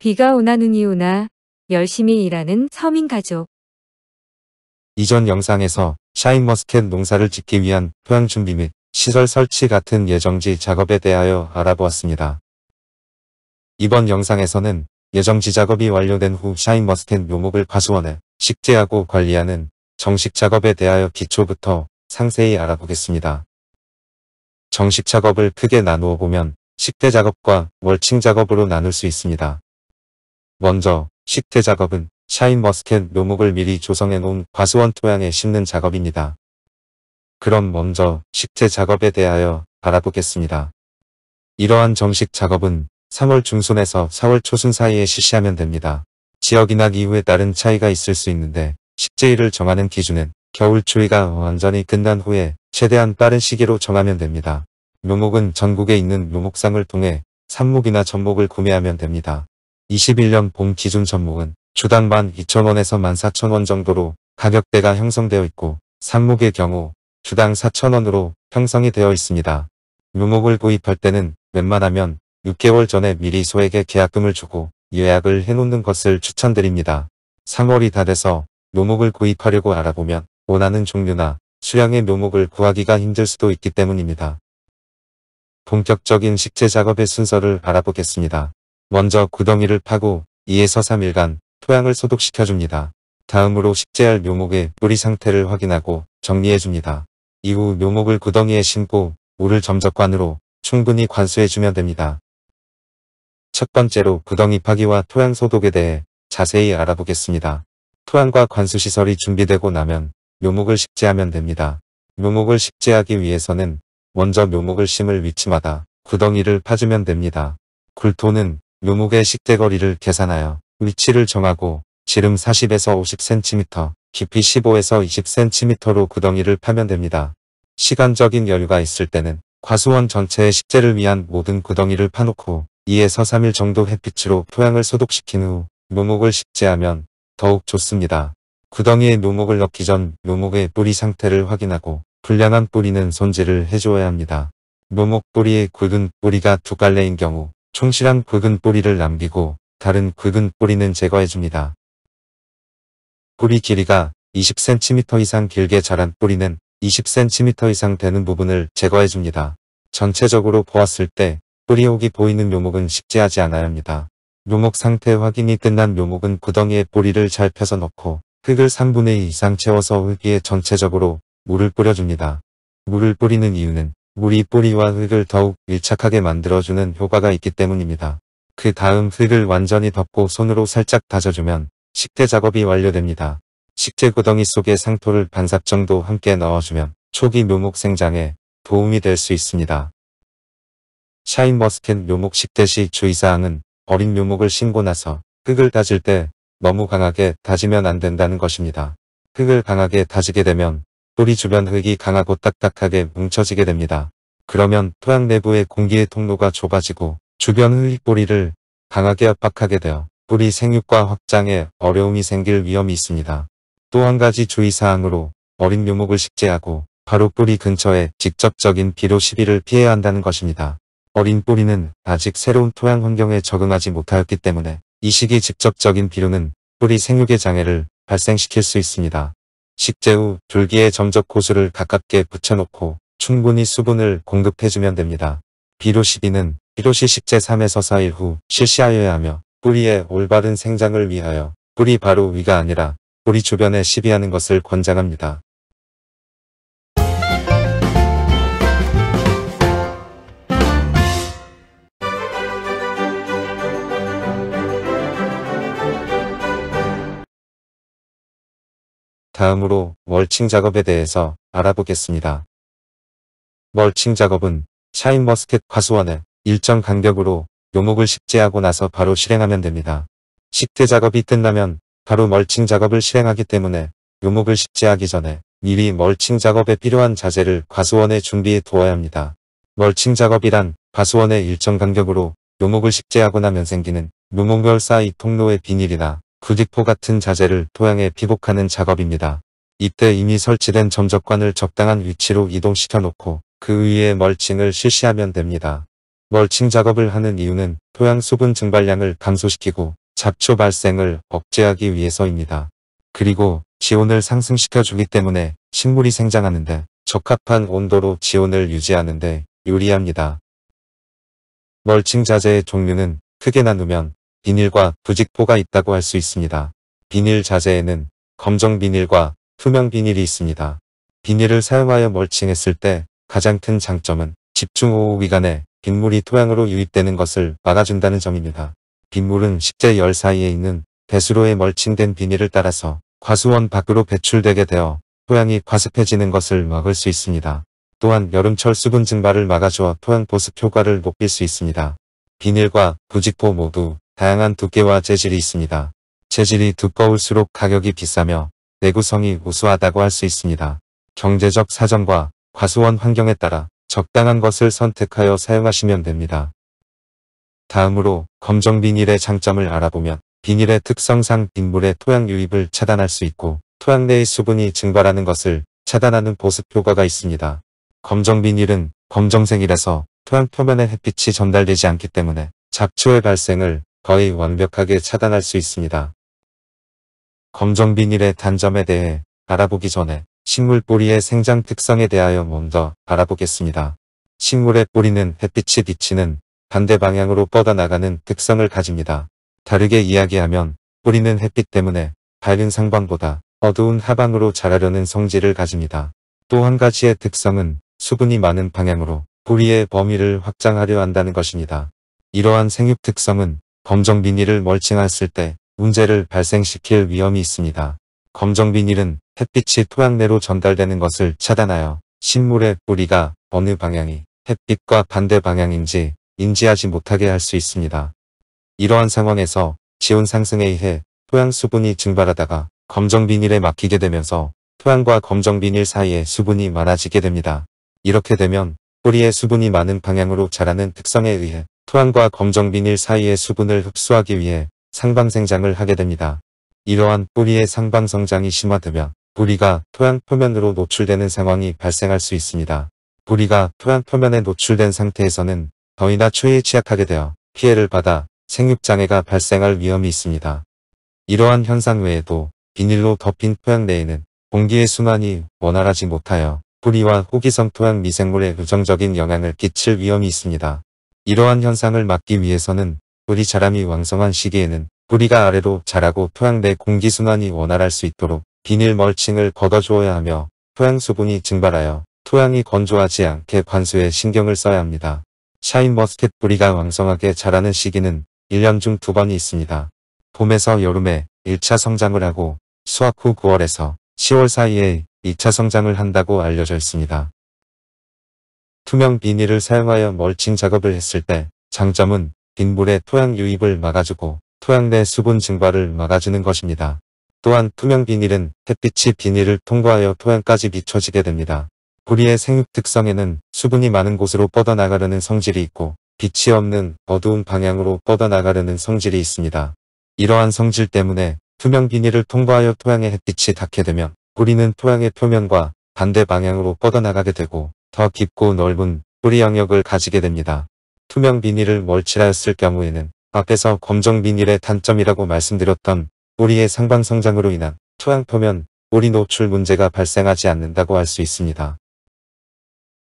비가 오나 눈이 오나 열심히 일하는 서민 가족. 이전 영상에서 샤인머스켓 농사를 짓기 위한 토양 준비 및 시설 설치 같은 예정지 작업에 대하여 알아보았습니다. 이번 영상에서는 예정지 작업이 완료된 후 샤인머스켓 묘목을 과수원에 식재하고 관리하는 정식 작업에 대하여 기초부터 상세히 알아보겠습니다. 정식 작업을 크게 나누어 보면 식재 작업과 멀칭 작업으로 나눌 수 있습니다. 먼저 식재 작업은 샤인머스켓 묘목을 미리 조성해 놓은 과수원 토양에 심는 작업입니다. 그럼 먼저 식재 작업에 대하여 알아보겠습니다. 이러한 정식 작업은 3월 중순에서 4월 초순 사이에 실시하면 됩니다. 지역이나 기후에 따른 차이가 있을 수 있는데 식재일을 정하는 기준은 겨울 추위가 완전히 끝난 후에 최대한 빠른 시기로 정하면 됩니다. 묘목은 전국에 있는 묘목상을 통해 삽목이나 전목을 구매하면 됩니다. 21년 봄 기준 전목은 주당 12,000원에서 14,000원 정도로 가격대가 형성되어 있고 삽목의 경우 주당 4,000원으로 형성이 되어 있습니다. 묘목을 구입할 때는 웬만하면 6개월 전에 미리 소에게 계약금을 주고 예약을 해놓는 것을 추천드립니다. 3월이 다 돼서 묘목을 구입하려고 알아보면 원하는 종류나 수량의 묘목을 구하기가 힘들 수도 있기 때문입니다. 본격적인 식재 작업의 순서를 알아보겠습니다. 먼저 구덩이를 파고 2에서 3일간 토양을 소독시켜줍니다. 다음으로 식재할 묘목의 뿌리 상태를 확인하고 정리해줍니다. 이후 묘목을 구덩이에 심고 물을 점적관으로 충분히 관수해주면 됩니다. 첫 번째로 구덩이 파기와 토양 소독에 대해 자세히 알아보겠습니다. 토양과 관수시설이 준비되고 나면 묘목을 식재하면 됩니다. 묘목을 식재하기 위해서는 먼저 묘목을 심을 위치마다 구덩이를 파주면 됩니다. 굴토는 묘목의 식재거리를 계산하여 위치를 정하고 지름 40에서 50cm, 깊이 15에서 20cm로 구덩이를 파면 됩니다. 시간적인 여유가 있을 때는 과수원 전체의 식재를 위한 모든 구덩이를 파놓고 2에서 3일 정도 햇빛으로 토양을 소독시킨 후 묘목을 식재하면 더욱 좋습니다. 구덩이에 묘목을 넣기 전 묘목의 뿌리 상태를 확인하고 불량한 뿌리는 손질을 해주어야 합니다. 묘목 뿌리에 굵은 뿌리가 2갈래인 경우 충실한 굵은 뿌리를 남기고 다른 굵은 뿌리는 제거해줍니다. 뿌리 길이가 20cm 이상 길게 자란 뿌리는 20cm 이상 되는 부분을 제거해줍니다. 전체적으로 보았을 때 뿌리 혹이 보이는 묘목은 식재하지 않아야 합니다. 묘목 상태 확인이 끝난 묘목은 구덩이에 뿌리를 잘 펴서 넣고 흙을 3분의 2 이상 채워서 흙 위에 전체적으로 물을 뿌려줍니다. 물을 뿌리는 이유는 물이 뿌리와 흙을 더욱 밀착하게 만들어주는 효과가 있기 때문입니다. 그 다음 흙을 완전히 덮고 손으로 살짝 다져주면 식재 작업이 완료됩니다. 식재 구덩이 속에 상토를 반삽 정도 함께 넣어주면 초기 묘목 생장에 도움이 될 수 있습니다. 샤인머스켓 묘목 식재 시 주의사항은 어린 묘목을 심고 나서 흙을 다질 때 너무 강하게 다지면 안 된다는 것입니다. 흙을 강하게 다지게 되면 뿌리 주변 흙이 강하고 딱딱하게 뭉쳐지게 됩니다. 그러면 토양 내부의 공기의 통로가 좁아지고 주변 흙 뿌리를 강하게 압박하게 되어 뿌리 생육과 확장에 어려움이 생길 위험이 있습니다. 또 한 가지 주의사항으로 어린 묘목을 식재하고 바로 뿌리 근처에 직접적인 비료 시비를 피해야 한다는 것입니다. 어린 뿌리는 아직 새로운 토양 환경에 적응하지 못하였기 때문에 이 시기 직접적인 비료는 뿌리 생육의 장애를 발생시킬 수 있습니다. 식재 후 줄기에 점적 호수를 가깝게 붙여놓고 충분히 수분을 공급해주면 됩니다. 비료 시비는 비료시 식재 3에서 4일 후 실시하여야 하며 뿌리의 올바른 생장을 위하여 뿌리 바로 위가 아니라 뿌리 주변에 시비하는 것을 권장합니다. 다음으로 멀칭 작업에 대해서 알아보겠습니다. 멀칭 작업은 샤인머스켓 과수원에 일정 간격으로 묘목을 식재하고 나서 바로 실행하면 됩니다. 식재 작업이 끝나면 바로 멀칭 작업을 실행하기 때문에 묘목을 식재하기 전에 미리 멀칭 작업에 필요한 자재를 과수원에 준비해 두어야 합니다. 멀칭 작업이란 과수원에 일정 간격으로 묘목을 식재하고 나면 생기는 묘목별 사이 통로의 비닐이나 구직포 같은 자재를 토양에 피복하는 작업입니다. 이때 이미 설치된 점적관을 적당한 위치로 이동시켜 놓고 그 위에 멀칭을 실시하면 됩니다. 멀칭 작업을 하는 이유는 토양 수분 증발량을 감소시키고 잡초 발생을 억제하기 위해서입니다. 그리고 지온을 상승시켜주기 때문에 식물이 생장하는데 적합한 온도로 지온을 유지하는데 유리합니다. 멀칭 자재의 종류는 크게 나누면 비닐과 부직포가 있다고 할 수 있습니다. 비닐 자재에는 검정 비닐과 투명 비닐이 있습니다. 비닐을 사용하여 멀칭했을 때 가장 큰 장점은 집중호우 기간에 빗물이 토양으로 유입되는 것을 막아준다는 점입니다. 빗물은 식재 열 사이에 있는 배수로에 멀칭된 비닐을 따라서 과수원 밖으로 배출되게 되어 토양이 과습해지는 것을 막을 수 있습니다. 또한 여름철 수분 증발을 막아주어 토양 보습 효과를 높일 수 있습니다. 비닐과 부직포 모두 다양한 두께와 재질이 있습니다. 재질이 두꺼울수록 가격이 비싸며 내구성이 우수하다고 할 수 있습니다. 경제적 사정과 과수원 환경에 따라 적당한 것을 선택하여 사용하시면 됩니다. 다음으로 검정 비닐의 장점을 알아보면 비닐의 특성상 빗물의 토양 유입을 차단할 수 있고 토양 내의 수분이 증발하는 것을 차단하는 보습 효과가 있습니다. 검정 비닐은 검정색이라서 토양 표면에 햇빛이 전달되지 않기 때문에 잡초의 발생을 거의 완벽하게 차단할 수 있습니다. 검정 비닐의 단점에 대해 알아보기 전에 식물 뿌리의 생장 특성에 대하여 먼저 알아보겠습니다. 식물의 뿌리는 햇빛이 비치는 반대 방향으로 뻗어나가는 특성을 가집니다. 다르게 이야기하면 뿌리는 햇빛 때문에 밝은 상방보다 어두운 하방으로 자라려는 성질을 가집니다. 또 한 가지의 특성은 수분이 많은 방향으로 뿌리의 범위를 확장하려 한다는 것입니다. 이러한 생육 특성은 검정 비닐을 멀칭했을 때 문제를 발생시킬 위험이 있습니다. 검정 비닐은 햇빛이 토양 내로 전달되는 것을 차단하여 식물의 뿌리가 어느 방향이 햇빛과 반대 방향인지 인지하지 못하게 할 수 있습니다. 이러한 상황에서 지온 상승에 의해 토양 수분이 증발하다가 검정 비닐에 막히게 되면서 토양과 검정 비닐 사이에 수분이 많아지게 됩니다. 이렇게 되면 뿌리의 수분이 많은 방향으로 자라는 특성에 의해 토양과 검정 비닐 사이의 수분을 흡수하기 위해 상방생장을 하게 됩니다. 이러한 뿌리의 상방성장이 심화되면 뿌리가 토양 표면으로 노출되는 상황이 발생할 수 있습니다. 뿌리가 토양 표면에 노출된 상태에서는 더위나 추위에 취약하게 되어 피해를 받아 생육장애가 발생할 위험이 있습니다. 이러한 현상 외에도 비닐로 덮인 토양 내에는 공기의 순환이 원활하지 못하여 뿌리와 호기성 토양 미생물에 부정적인 영향을 끼칠 위험이 있습니다. 이러한 현상을 막기 위해서는 뿌리 자람이 왕성한 시기에는 뿌리가 아래로 자라고 토양 내 공기순환이 원활할 수 있도록 비닐 멀칭을 걷어주어야 하며 토양 수분이 증발하여 토양이 건조하지 않게 관수에 신경을 써야 합니다. 샤인머스켓 뿌리가 왕성하게 자라는 시기는 1년 중 2번이 있습니다. 봄에서 여름에 1차 성장을 하고 수확 후 9월에서 10월 사이에 2차 성장을 한다고 알려져 있습니다. 투명 비닐을 사용하여 멀칭 작업을 했을 때 장점은 빗물의 토양 유입을 막아주고 토양 내 수분 증발을 막아주는 것입니다. 또한 투명 비닐은 햇빛이 비닐을 통과하여 토양까지 비춰지게 됩니다. 뿌리의 생육 특성에는 수분이 많은 곳으로 뻗어나가려는 성질이 있고 빛이 없는 어두운 방향으로 뻗어나가려는 성질이 있습니다. 이러한 성질 때문에 투명 비닐을 통과하여 토양에 햇빛이 닿게 되면 뿌리는 토양의 표면과 반대 방향으로 뻗어나가게 되고 더 깊고 넓은 뿌리 영역을 가지게 됩니다. 투명 비닐을 멀칭하였을 경우에는 앞에서 검정 비닐의 단점이라고 말씀드렸던 뿌리의 상방성장으로 인한 토양 표면 뿌리 노출 문제가 발생하지 않는다고 할 수 있습니다.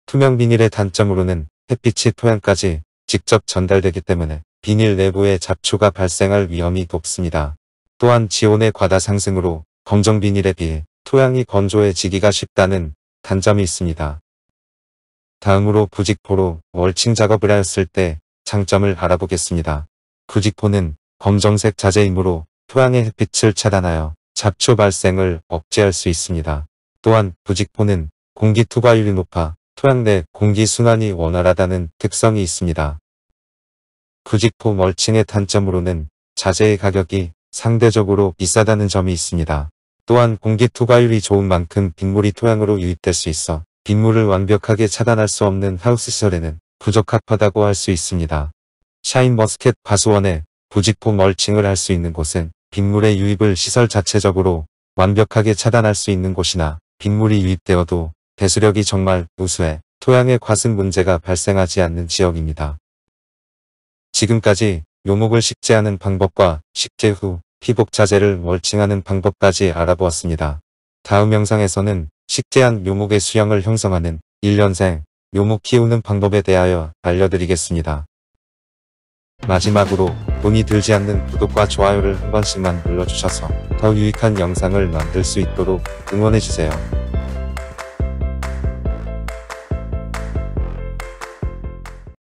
투명 비닐의 단점으로는 햇빛이 토양까지 직접 전달되기 때문에 비닐 내부에 잡초가 발생할 위험이 높습니다. 또한 지온의 과다 상승으로 검정 비닐에 비해 토양이 건조해지기가 쉽다는 단점이 있습니다. 다음으로 부직포로 멀칭 작업을 하였을 때 장점을 알아보겠습니다. 부직포는 검정색 자재이므로 토양의 햇빛을 차단하여 잡초 발생을 억제할 수 있습니다. 또한 부직포는 공기 투과율이 높아 토양 내 공기 순환이 원활하다는 특성이 있습니다. 부직포 멀칭의 단점으로는 자재의 가격이 상대적으로 비싸다는 점이 있습니다. 또한 공기 투과율이 좋은 만큼 빗물이 토양으로 유입될 수 있어 빗물을 완벽하게 차단할 수 없는 하우스 시설에는 부적합하다고 할 수 있습니다. 샤인머스켓 과수원에 부직포 멀칭을 할 수 있는 곳은 빗물의 유입을 시설 자체적으로 완벽하게 차단할 수 있는 곳이나 빗물이 유입되어도 배수력이 정말 우수해 토양의 과습 문제가 발생하지 않는 지역입니다. 지금까지 묘목을 식재하는 방법과 식재 후 피복 자재를 멀칭하는 방법까지 알아보았습니다. 다음 영상에서는 식재한 묘목의 수영을 형성하는 1년생 묘목 키우는 방법에 대하여 알려드리겠습니다. 마지막으로 돈이 들지 않는 구독과 좋아요를 한 번씩만 눌러주셔서 더 유익한 영상을 만들 수 있도록 응원해주세요.